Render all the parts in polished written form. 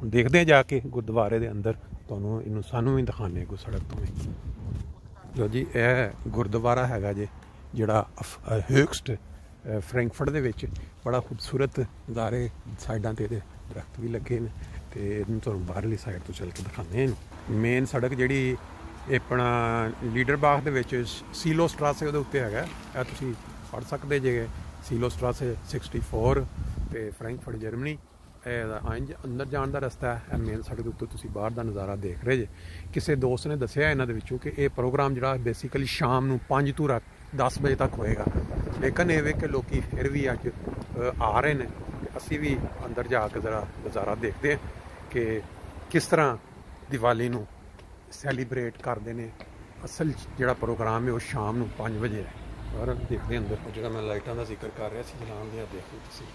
ਹੁਣ ਦੇਖਦੇ ਹਾਂ ਜਾ ਕੇ ਗੁਰਦੁਆਰੇ ਦੇ ਅੰਦਰ, ਤੁਹਾਨੂੰ ਇਹਨੂੰ ਸਾਨੂੰ ਵੀ ਦਿਖਾਉਂਦੇ ਕੋਈ ਸੜਕ ਤੋਂ ਵੀ। ਲੋ ਜੀ ਇਹ ਗੁਰਦੁਆਰਾ ਹੈਗਾ ਜੇ ਜਿਹੜਾ ਹੈਕਸਟ ਫਰੈਂਕਫਰਟ ਦੇ ਵਿੱਚ, ਬੜਾ ਖੂਬਸੂਰਤ ਨਜ਼ਾਰੇ, ਸਾਈਡਾਂ 'ਤੇ ਇਹਦੇ ਦਰਖਤ ਵੀ ਲੱਗੇ ਨੇ, ਤੇ ਇਹਨੂੰ ਤੁਹਾਨੂੰ ਬਾਹਰਲੀ ਸਾਈਡ ਤੋਂ ਚੱਲ ਕੇ ਦਿਖਾਉਂਦੇ ਹਾਂ। ਮੇਨ ਸੜਕ ਜਿਹੜੀ ਆਪਣਾ ਲੀਡਰ ਬਾਗ ਦੇ ਵਿੱਚ ਸੀਲੋ ਸਟਰਾਸੇ ਉਹਦੇ ਉੱਤੇ ਹੈਗਾ, ਇਹ ਤੁਸੀਂ ਪੜ੍ਹ ਸਕਦੇ ਜੇ, ਸੀਲੋ ਸਟਰਾਸੇ 64 ਤੇ ਫਰੈਂਕਫਰਟ ਜਰਮਨੀ। ਇਹਦਾ ਅੰਦਰ ਜਾਣ ਦਾ ਰਸਤਾ ਹੈ, ਇਹ ਮੇਨ ਸੜਕ ਦੇ ਉੱਤੇ ਤੁਸੀਂ ਬਾਹਰ ਦਾ ਨਜ਼ਾਰਾ ਦੇਖ ਰਹੇ ਜੇ। ਕਿਸੇ ਦੋਸਤ ਨੇ ਦੱਸਿਆ ਇਹਨਾਂ ਦੇ ਵਿੱਚੋਂ ਕਿ ਇਹ ਪ੍ਰੋਗਰਾਮ ਜਿਹੜਾ ਬੇਸਿਕਲੀ ਸ਼ਾਮ ਨੂੰ 5 ਤੋਂ 10 ਵਜੇ ਤੱਕ ਹੋਏਗਾ, ਲੇਕਿਨ ਇਹ ਵੇਖ ਕੇ ਲੋਕ ਫਿਰ ਵੀ ਅੱਜ ਆ ਰਹੇ ਨੇ। ਅਸੀਂ ਵੀ ਅੰਦਰ ਜਾ ਕੇ ਜ਼ਰਾ ਨਜ਼ਾਰਾ ਦੇਖਦੇ ਹਾਂ ਕਿ ਕਿਸ ਤਰ੍ਹਾਂ ਦੀਵਾਲੀ ਨੂੰ ਸੈਲੀਬ੍ਰੇਟ ਕਰਦੇ ਨੇ। ਅਸਲ ਜਿਹੜਾ ਪ੍ਰੋਗਰਾਮ ਹੈ ਉਹ ਸ਼ਾਮ ਨੂੰ 5 ਵਜੇ ਹੈ। ਔਰ ਦੇਖਦੇ ਅੰਦਰ ਜਿਹੜਾ ਮੈਂ ਲਾਈਟਾਂ ਦਾ ਜ਼ਿਕਰ ਕਰ ਰਿਹਾ ਸੀ ਜਲਾਉਣ ਦੀਆਂ, ਦੇਖੋ ਤੁਸੀਂ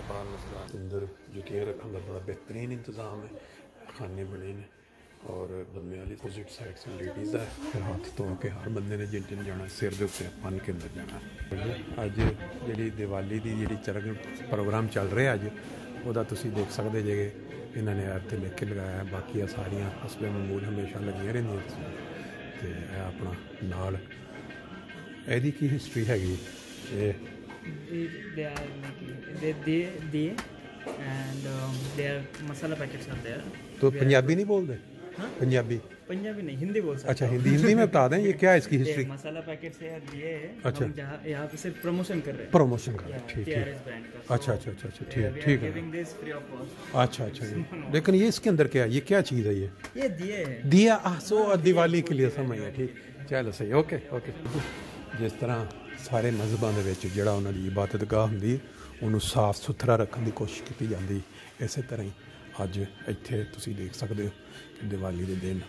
ਬਾਹਰ ਨਜ਼ਰ ਅੰਦਰ ਜੁੱਤੀਆਂ ਰੱਖਣ ਦਾ ਬੜਾ ਬਿਹਤਰੀਨ ਇੰਤਜ਼ਾਮ ਹੈ, ਖਾਨੇ ਬਣੇ ਨੇ। ਔਰ ਬੰਦੇ ਵਾਲੀ ਅਪੋਜ਼ਿਟ ਸਾਈਡ ਸੇ ਲੇਡੀਜ਼ ਹੈ, ਫਿਰ ਹੱਥ ਧੋ ਕੇ ਹਰ ਬੰਦੇ ਨੇ ਜਿੰਨ ਜਾਣਾ ਸਿਰ ਦੇ ਉੱਤੇ ਬੰਨ੍ਹ ਕੇ ਅੰਦਰ ਜਾਣਾ। ਅੱਜ ਜਿਹੜੀ ਦੀਵਾਲੀ ਦੀ ਜਿਹੜੀ ਚਰਗ ਪ੍ਰੋਗਰਾਮ ਚੱਲ ਰਿਹਾ ਅੱਜ, ਉਹਦਾ ਤੁਸੀਂ ਦੇਖ ਸਕਦੇ ਜੇ ਇਹਨਾਂ ਨੇ ਇੱਥੇ ਲਿਖ ਕੇ ਲਗਾਇਆ। ਬਾਕੀ ਸਾਰੀਆਂ ਹਸਬੇ ਮਮੂਲ ਹਮੇਸ਼ਾ ਲੱਗੀਆਂ ਰਹਿੰਦੀਆਂ ਅਤੇ ਇਹ ਆਪਣਾ ਨਾਲ ਇਹਦੀ ਕੀ ਹਿਸਟਰੀ ਹੈਗੀ ਇਹ तो पंजाबी नहीं बोलते? पंजाबी नहीं, हिंदी बोल सकते। अच्छा हिंदी में बता दें ये क्या है इसकी हिस्ट्री? मसाला पैकेट से यार दिए है। अच्छा यहाँ पे सिर्फ प्रमोशन कर रहे हैं। प्रमोशन कर रहे हैं, ठीक है। अच्छा अच्छा अच्छा अच्छा ठीक है। अच्छा अच्छा, लेकिन ये इसके अंदर क्या है, ये क्या चीज़ है? ये दिए है, दिया सो दिवाली के लिए समझ है, ठीक। चलो सही, ओके ओके। जिस तरह ਸਾਰੇ ਮਜ਼ਹਬਾਂ ਦੇ ਵਿੱਚ ਜਿਹੜਾ ਉਹਨਾਂ ਦੀ ਇਬਾਦਤਗਾਹ ਹੁੰਦੀ ਉਹਨੂੰ ਸਾਫ਼ ਸੁਥਰਾ ਰੱਖਣ ਦੀ ਕੋਸ਼ਿਸ਼ ਕੀਤੀ ਜਾਂਦੀ, ਇਸੇ ਤਰ੍ਹਾਂ ਹੀ ਅੱਜ ਇੱਥੇ ਤੁਸੀਂ ਦੇਖ ਸਕਦੇ ਹੋ ਕਿ ਦੀਵਾਲੀ ਦੇ ਦਿਨ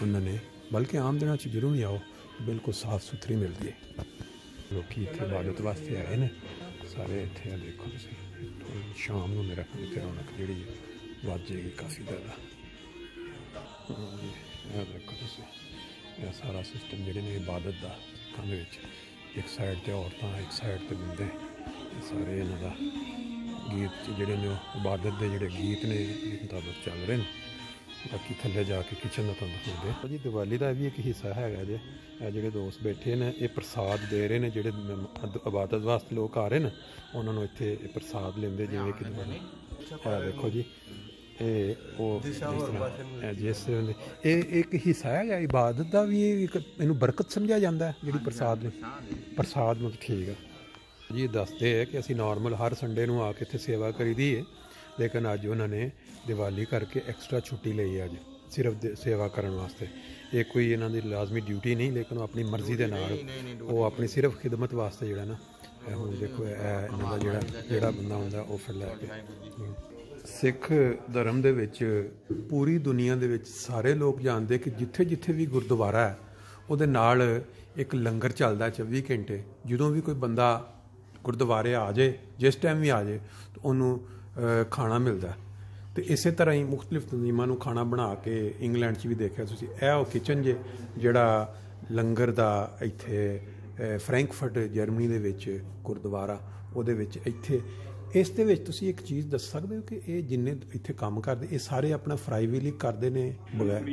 ਉਹਨਾਂ ਨੇ, ਬਲਕਿ ਆਮ ਦਿਨਾਂ 'ਚ ਜਦੋਂ ਵੀ ਆਓ ਬਿਲਕੁਲ ਸਾਫ਼ ਸੁਥਰੀ ਮਿਲਦੀ ਹੈ। ਲੋਕ ਇੱਥੇ ਇਬਾਦਤ ਵਾਸਤੇ ਆਏ ਨੇ ਸਾਰੇ ਇੱਥੇ। ਆ ਦੇਖੋ ਤੁਸੀਂ ਸ਼ਾਮ ਨੂੰ ਮੇਰਾ ਇੱਥੇ ਰੌਣਕ ਜਿਹੜੀ ਵੱਧ ਜਾਏਗੀ ਕਾਫੀ ਜ਼ਿਆਦਾ। ਇਹ ਦੇਖੋ ਤੁਸੀਂ ਇਹ ਸਾਰਾ ਸਿਸਟਮ ਜਿਹੜੇ ਨੇ ਇਬਾਦਤ ਦਾ ਸਿੱਖਾਂ ਦੇ ਵਿੱਚ, ਇੱਕ ਸਾਈਡ 'ਤੇ ਔਰਤਾਂ, ਇੱਕ ਸਾਈਡ 'ਤੇ ਬੰਦੇ, ਸਾਰੇ ਇਹਨਾਂ ਦਾ ਗੀਤ ਜਿਹੜੇ ਨੇ ਉਹ ਇਬਾਦਤ ਦੇ ਜਿਹੜੇ ਗੀਤ ਨੇ ਇਸ ਮੁਤਾਬਕ ਚੱਲ ਰਹੇ ਨੇ। ਬਾਕੀ ਥੱਲੇ ਜਾ ਕੇ ਕਿਚਨ ਦਾ ਤੁਹਾਨੂੰ ਦਿਖਾਉਂਦੇ ਜੀ। ਦੀਵਾਲੀ ਦਾ ਵੀ ਇੱਕ ਹਿੱਸਾ ਹੈਗਾ ਜੇ, ਇਹ ਜਿਹੜੇ ਦੋਸਤ ਬੈਠੇ ਨੇ ਇਹ ਪ੍ਰਸਾਦ ਦੇ ਰਹੇ ਨੇ, ਜਿਹੜੇ ਇਬਾਦਤ ਵਾਸਤੇ ਲੋਕ ਆ ਰਹੇ ਨੇ ਉਹਨਾਂ ਨੂੰ ਇੱਥੇ ਇਹ ਪ੍ਰਸਾਦ ਲੈਂਦੇ, ਜਿਵੇਂ ਕਿ ਦੀਵਾਲੀ ਦੇਖੋ ਜੀ। ਇਹ ਉਹ ਜਿਸ ਇਹ ਇੱਕ ਹਿੱਸਾ ਹੈਗਾ ਇਬਾਦਤ ਦਾ ਵੀ, ਇਹ ਇੱਕ ਇਹਨੂੰ ਬਰਕਤ ਸਮਝਿਆ ਜਾਂਦਾ ਜਿਹੜੀ ਪ੍ਰਸਾਦ ਨੇ, ਪ੍ਰਸਾਦ ਮਤਲਬ ਠੀਕ ਆ ਜੀ। ਦੱਸਦੇ ਹੈ ਕਿ ਅਸੀਂ ਨਾਰਮਲ ਹਰ ਸੰਡੇ ਨੂੰ ਆ ਕੇ ਇੱਥੇ ਸੇਵਾ ਕਰੀਦੀ ਹੈ, ਲੇਕਿਨ ਅੱਜ ਉਹਨਾਂ ਨੇ ਦੀਵਾਲੀ ਕਰਕੇ ਐਕਸਟਰਾ ਛੁੱਟੀ ਲਈ ਹੈ ਅੱਜ ਸਿਰਫ ਸੇਵਾ ਕਰਨ ਵਾਸਤੇ। ਇਹ ਕੋਈ ਇਹਨਾਂ ਦੀ ਲਾਜ਼ਮੀ ਡਿਊਟੀ ਨਹੀਂ, ਲੇਕਿਨ ਉਹ ਆਪਣੀ ਮਰਜ਼ੀ ਦੇ ਨਾਲ ਉਹ ਆਪਣੀ ਸਿਰਫ ਖਿਦਮਤ ਵਾਸਤੇ ਜਿਹੜਾ ਨਾ, ਹੁਣ ਦੇਖੋ ਇਹ ਇਹਨਾਂ ਦਾ ਜਿਹੜਾ ਬੰਦਾ ਹੁੰਦਾ ਉਹ ਫਿਰ ਲੈ ਕੇ। ਸਿੱਖ ਧਰਮ ਦੇ ਵਿੱਚ ਪੂਰੀ ਦੁਨੀਆ ਦੇ ਵਿੱਚ ਸਾਰੇ ਲੋਕ ਜਾਣਦੇ ਕਿ ਜਿੱਥੇ ਜਿੱਥੇ ਵੀ ਗੁਰਦੁਆਰਾ ਹੈ ਉਹਦੇ ਨਾਲ ਇੱਕ ਲੰਗਰ ਚੱਲਦਾ 24 ਘੰਟੇ। ਜਦੋਂ ਵੀ ਕੋਈ ਬੰਦਾ ਗੁਰਦੁਆਰੇ ਆ ਜਾਏ, ਜਿਸ ਟਾਈਮ ਵੀ ਆ ਜਾਏ, ਤਾਂ ਉਹਨੂੰ ਖਾਣਾ ਮਿਲਦਾ। ਅਤੇ ਇਸੇ ਤਰ੍ਹਾਂ ਹੀ ਮੁਖਤਲਿਫ ਤਨਜ਼ੀਮਾਂ ਨੂੰ ਖਾਣਾ ਬਣਾ ਕੇ ਇੰਗਲੈਂਡ 'ਚ ਵੀ ਦੇਖਿਆ ਤੁਸੀਂ। ਇਹ ਉਹ ਕਿਚਨ ਜੇ ਜਿਹੜਾ ਲੰਗਰ ਦਾ ਇੱਥੇ ਫਰੈਂਕਫਰਟ ਜਰਮਨੀ ਦੇ ਵਿੱਚ ਗੁਰਦੁਆਰਾ, ਉਹਦੇ ਵਿੱਚ ਇੱਥੇ ਇਸ ਦੇ ਵਿੱਚ ਤੁਸੀਂ ਇੱਕ ਚੀਜ਼ ਦੱਸ ਸਕਦੇ ਹੋ ਕਿ ਇਹ ਜਿੰਨੇ ਇੱਥੇ ਕੰਮ ਕਰਦੇ ਇਹ ਸਾਰੇ ਆਪਣਾ ਪ੍ਰਾਈਵੇਟਲੀ ਕਰਦੇ ਨੇ, ਬਗੈਰ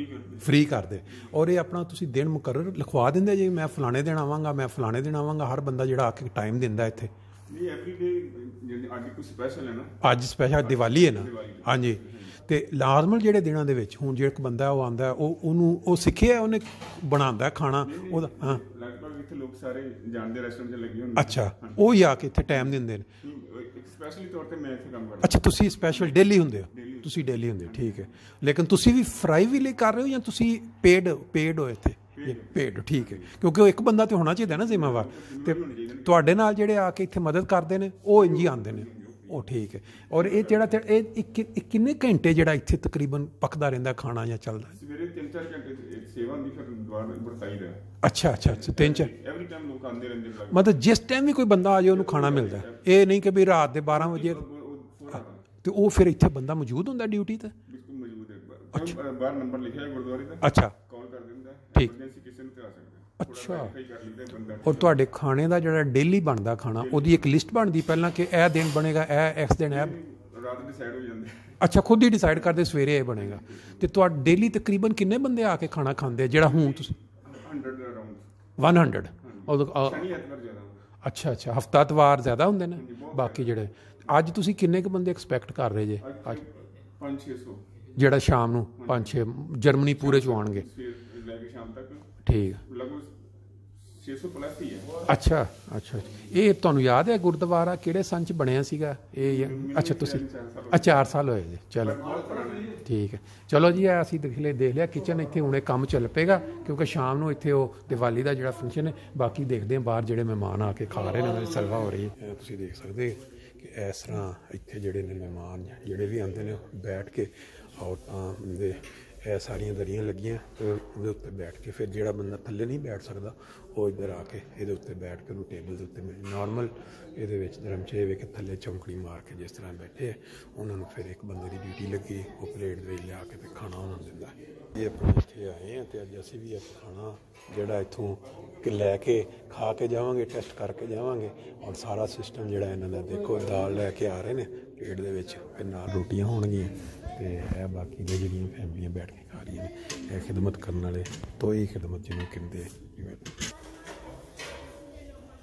ਫ੍ਰੀ ਕਰਦੇ, ਔਰ ਇਹ ਆਪਣਾ ਤੁਸੀਂ ਦਿਨ ਮੁਕਰਰ ਲਿਖਵਾ ਦਿੰਦੇ ਜੀ, ਮੈਂ ਫਲਾਣੇ ਦਿਨ ਆਵਾਂਗਾ, ਮੈਂ ਫਲਾਣੇ ਦਿਨ ਆਵਾਂਗਾ। ਹਰ ਬੰਦਾ ਜਿਹੜਾ ਆ ਕੇ ਟਾਈਮ ਦਿੰਦਾ ਇੱਥੇ। ਅੱਜ ਸਪੈਸ਼ਲ ਦੀਵਾਲੀ ਹੈ ਨਾ, ਹਾਂਜੀ। ਅਤੇ ਲਾਜ਼ਮਲ ਜਿਹੜੇ ਦਿਨਾਂ ਦੇ ਵਿੱਚ ਹੁਣ ਜਿਹੜਾ ਇੱਕ ਬੰਦਾ ਉਹ ਆਉਂਦਾ, ਉਹਨੂੰ ਉਹ ਸਿੱਖਿਆ, ਉਹਨੇ ਬਣਾਉਂਦਾ ਖਾਣਾ ਉਹਦਾ। ਹਾਂ ਲੋਕ ਸਾਰੇ ਜਾਣਦੇ ਰੈਸਟੋਰੈਂਟ 'ਚ ਲੱਗੇ ਹੁੰਦੇ। ਅੱਛਾ, ਉਹ ਹੀ ਆ ਕੇ ਇੱਥੇ ਟਾਈਮ ਦਿੰਦੇ ਨੇ। ਸਪੈਸ਼ਲੀ ਤੌਰ 'ਤੇ ਮੈਂ ਇੱਥੇ ਕੰਮ ਕਰਦਾ। ਅੱਛਾ, ਤੁਸੀਂ ਸਪੈਸ਼ਲ ਡੇਲੀ ਹੁੰਦੇ ਹੋ? ਤੁਸੀਂ ਡੇਲੀ ਹੁੰਦੇ ਹੋ, ਠੀਕ ਹੈ। ਲੇਕਿਨ ਤੁਸੀਂ ਵੀ ਪ੍ਰਾਈਵੇਟਲੀ ਕਰ ਰਹੇ ਹੋ ਜਾਂ ਤੁਸੀਂ ਪੇਡ ਹੋ ਇੱਥੇ? ਪੇਡ, ਠੀਕ ਹੈ। ਕਿਉਂਕਿ ਉਹ ਇੱਕ ਬੰਦਾ ਤਾਂ ਹੋਣਾ ਚਾਹੀਦਾ ਨਾ ਜ਼ਿੰਮੇਵਾਰ, ਅਤੇ ਤੁਹਾਡੇ ਨਾਲ ਜਿਹੜੇ ਆ ਕੇ ਇੱਥੇ ਮਦਦ ਕਰਦੇ ਨੇ ਉਹ ਇੰਝ ਹੀ ਆਉਂਦੇ ਨੇ, ਉਹ ਠੀਕ ਹੈ। ਔਰ ਇਹ ਜਿਹੜਾ ਇਹ ਕਿੰਨੇ ਘੰਟੇ ਜਿਹੜਾ ਇੱਥੇ ਤਕਰੀਬਨ ਪੱਕਦਾ ਰਹਿੰਦਾ ਖਾਣਾ ਜਾਂ ਚੱਲਦਾ? ਸਵੇਰੇ 3-4 ਘੰਟੇ ਸੇਵਾ ਹੁੰਦੀ, ਫਿਰ ਦੁਬਾਰਾ ਵਰਤਾਈ ਦਾ। ਅੱਛਾ ਅੱਛਾ, 3-4 ਐਵਰੀ ਟਾਈਮ ਲੋਕ ਆਉਂਦੇ ਰਹਿੰਦੇ। ਮਤਲਬ ਜਿਸ ਟਾਈਮ ਵੀ ਕੋਈ ਬੰਦਾ ਆ ਜਾਏ ਉਹਨੂੰ ਖਾਣਾ ਮਿਲਦਾ, ਇਹ ਨਹੀਂ ਕਿ ਵੀ ਰਾਤ ਦੇ 12 ਵਜੇ। ਅਤੇ ਉਹ ਫਿਰ ਇੱਥੇ ਬੰਦਾ ਮੌਜੂਦ ਹੁੰਦਾ ਡਿਊਟੀ 'ਤੇ? ਬਿਲਕੁਲ ਮੌਜੂਦ ਹੈ। ਬਾਹਰ ਨੰਬਰ ਲਿਖਿਆ ਹੈ ਗੁਰਦੁਆਰੇ ਦਾ। ਅੱਛਾ, ਕਾਲ ਕਰ ਦਿੰਦਾ, ਠੀਕ। ਕਿਸੇ ਨੂੰ ਤੇ ਆ ਸਕਦਾ। ਅੱਛਾ। ਔਰ ਤੁਹਾਡੇ ਖਾਣੇ ਦਾ ਜਿਹੜਾ ਡੇਲੀ ਬਣਦਾ ਖਾਣਾ, ਉਹਦੀ ਇੱਕ ਲਿਸਟ ਬਣਦੀ ਪਹਿਲਾਂ ਕਿ ਇਹ ਦਿਨ ਬਣੇਗਾ, ਇਸ ਦਿਨ ਇਹ ਰਾਤ ਡਿਸਾਈਡ ਹੋ ਜਾਂਦੇ। ਅੱਛਾ ਖੁਦ ਹੀ ਡਿਸਾਈਡ ਕਰਦੇ ਸਵੇਰੇ ਇਹ ਬਣੇਗਾ। ਤੇ ਤੁਹਾਡਾ ਡੇਲੀ ਤਕਰੀਬਨ ਕਿੰਨੇ ਬੰਦੇ ਆ ਕੇ ਖਾਣਾ ਖਾਂਦੇ ਆ ਜਿਹੜਾ ਹੁਣ ਤੁਸੀਂ 100 ਅਰਾਊਂਡ 100 ਉਦੋਂ ਸ਼ਨੀ ਐਤਵਾਰ ਜ਼ਿਆਦਾ ਅੱਛਾ ਅੱਛਾ ਹਫਤਾ ਇਤਵਾਰ ਜ਼ਿਆਦਾ ਹੁੰਦੇ ਨੇ ਬਾਕੀ ਜਿਹੜੇ ਅੱਜ ਤੁਸੀਂ ਕਿੰਨੇ ਕੁ ਬੰਦੇ ਐਕਸਪੈਕਟ ਕਰ ਰਹੇ ਜੇ ਅੱਜ 500-600 ਜਿਹੜਾ ਸ਼ਾਮ ਨੂੰ 5-6 ਜਰਮਨੀ ਪੂਰੇ ਚ ਆਉਣਗੇ ਸਵੇਰ ਲੈ ਕੇ ਸ਼ਾਮ ਤੱਕ ਠੀਕ ਲਗਭਗ 600 ਪਲੱਸ ਹੀ ਹੈ। ਅੱਛਾ ਅੱਛਾ ਇਹ ਤੁਹਾਨੂੰ ਯਾਦ ਹੈ ਗੁਰਦੁਆਰਾ ਕਿਹੜੇ ਸੰਨ ਚ ਬਣਿਆ ਸੀਗਾ ਇਹ ਅੱਛਾ ਤੁਸੀਂ 4 ਸਾਲ ਹੋਏ ਜੀ ਚਲੋ ਠੀਕ ਹੈ ਚਲੋ ਜੀ ਇਹ ਅਸੀਂ ਦੇਖ ਲਿਆ ਕਿਚਨ ਇੱਥੇ ਹੁਣੇ ਕੰਮ ਚੱਲ ਪਏਗਾ ਕਿਉਂਕਿ ਸ਼ਾਮ ਨੂੰ ਇੱਥੇ ਉਹ ਦੀਵਾਲੀ ਦਾ ਜਿਹੜਾ ਫੰਕਸ਼ਨ ਹੈ ਬਾਕੀ ਦੇਖਦੇ ਹਾਂ ਬਾਹਰ ਜਿਹੜੇ ਮਹਿਮਾਨ ਆ ਕੇ ਖਾ ਰਹੇ ਨੇ ਉਹਨਾਂ ਦੀ ਸੇਵਾ ਹੋ ਰਹੀ ਹੈ। ਤੁਸੀਂ ਦੇਖ ਸਕਦੇ ਕਿ ਇਸ ਤਰ੍ਹਾਂ ਇੱਥੇ ਜਿਹੜੇ ਨੇ ਮਹਿਮਾਨ ਜਿਹੜੇ ਵੀ ਆਉਂਦੇ ਨੇ ਬੈਠ ਕੇ ਔਰਤਾਂ ਦੇ ਇਹ ਸਾਰੀਆਂ ਦਰੀਆਂ ਲੱਗੀਆਂ ਤੇ ਉਹਦੇ ਉੱਤੇ ਬੈਠ ਕੇ ਫਿਰ ਜਿਹੜਾ ਬੰਦਾ ਥੱਲੇ ਨਹੀਂ ਬੈਠ ਸਕਦਾ ਉਹ ਇੱਧਰ ਆ ਕੇ ਇਹਦੇ ਉੱਤੇ ਬੈਠ ਕੇ ਉਹਨੂੰ ਟੇਬਲ ਦੇ ਉੱਤੇ ਨਾਰਮਲ ਇਹਦੇ ਵਿੱਚ ਧਰਮਚੇ ਵੇ ਕੇ ਥੱਲੇ ਚੌਂਕੜੀ ਮਾਰ ਕੇ ਜਿਸ ਤਰ੍ਹਾਂ ਬੈਠੇ ਆ ਉਹਨਾਂ ਨੂੰ ਫਿਰ ਇੱਕ ਬੰਦੇ ਦੀ ਡਿਊਟੀ ਲੱਗੀ ਉਹ ਪਲੇਟ ਦੇ ਵਿੱਚ ਲਿਆ ਕੇ ਤੇ ਖਾਣਾ ਉਹਨਾਂ ਨੂੰ ਦਿੰਦਾ। ਇਹ ਆਪਣੇ ਇੱਥੇ ਆਏ ਆ ਤੇ ਅੱਜ ਅਸੀਂ ਵੀ ਇੱਕ ਖਾਣਾ ਜਿਹੜਾ ਇੱਥੋਂ ਲੈ ਕੇ ਖਾ ਕੇ ਜਾਵਾਂਗੇ ਟੈਸਟ ਕਰਕੇ ਜਾਵਾਂਗੇ ਔਰ ਸਾਰਾ ਸਿਸਟਮ ਜਿਹੜਾ ਇਹਨਾਂ ਦਾ ਦੇਖੋ ਦਾਲ ਲੈ ਕੇ ਆ ਰਹੇ ਨੇ ਪਲੇਟ ਦੇ ਵਿੱਚ ਤੇ ਨਾਲ ਰੋਟੀਆਂ ਹੋਣਗੀਆਂ ਤੇ ਇਹ ਬਾਕੀ ਦੇ ਜਿਹੜੀਆਂ ਫੈਮਲੀਆਂ ਬੈਠ ਕੇ ਖਾ ਰਹੀਆਂ ਨੇ ਇਹ ਖਿਦਮਤ ਕਰਨ ਵਾਲੇ ਤੋਂ ਹੀ ਖਿਦਮਤ ਜਿਹਨੂੰ ਕਹਿੰਦੇ ਜਿਵੇਂ